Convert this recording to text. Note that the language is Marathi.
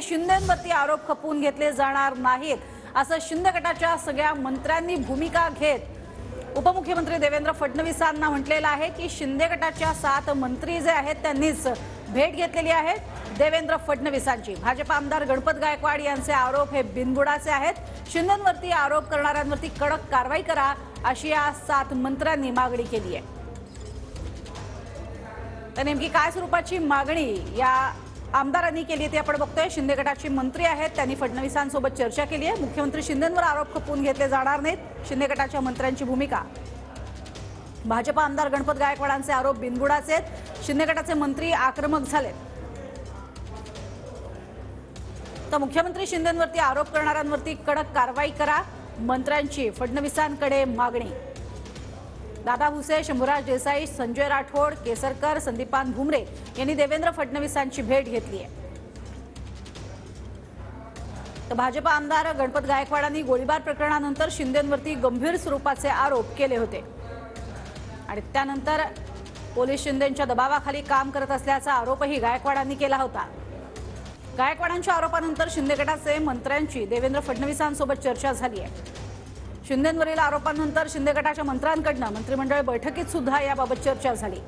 मुख्यमंत्री शिंदेंवरती आरोप खपवून घेतले जाणार नाहीत असं शिंदे गटाच्या सगळ्या मंत्र्यांनी भूमिका घेत उपमुख्यमंत्री देवेंद्र फडणवीसांना म्हटलेलं आहे की शिंदे गटाच्या 7 मंत्री जे आहेत त्यांनीच भेट घेतलेली आहे देवेंद्र फडणवीसांची। भाजप आमदार गणपत गायकवाड यांचे आरोप हे बिनबुडाचे आहेत। शिंदेंवरती आरोप करणाऱ्यांवरती कडक कारवाई करा अशी या 7 मंत्र्यांनी मागणी केली आहे। तर नेमकी काय स्वरूपाची मागणी या आमदारांनी केली ते आपण बघतोय। शिंदे गटाचे मंत्री आहेत त्यांनी फडणवीसांसोबत चर्चा केली आहे। मुख्यमंत्री शिंदेंवर आरोप खपवून घेतले जाणार नाहीत शिंदे गटाच्या मंत्र्यांची भूमिका। भाजप आमदार गणपत गायकवाडांचे आरोप बिनबुडाचे आहेत। शिंदे गटाचे मंत्री आक्रमक झाले। तर मुख्यमंत्री शिंदेंवरती आरोप करणाऱ्यांवरती कडक कारवाई करा मंत्र्यांची फडणवीसांकडे मागणी। दादा भुसे, शंभूराज देसाई, संजय राठोड, केसरकर, संदीपान भुमरे यांनी देवेंद्र फडणवीसांची भेट घेतली आहे। तर भाजप आमदार गणपत गायकवाडांनी गोळीबार प्रकरणानंतर शिंदेंवरती गंभीर स्वरूपाचे आरोप केले होते आणि त्यानंतर पोलीस शिंदेंच्या दबावाखाली काम करत असल्याचा आरोपही गायकवाडांनी केला होता। गायकवाडांच्या आरोपानंतर शिंदे गटाचे मंत्र्यांची देवेंद्र फडणवीसांसोबत चर्चा झाली आहे। शिंदेंवरील आरोपांनंतर शिंदे गटाच्या मंत्र्यांकडून मंत्रिमंडळ बैठकीत सुद्धा याबाबत चर्चा झाली।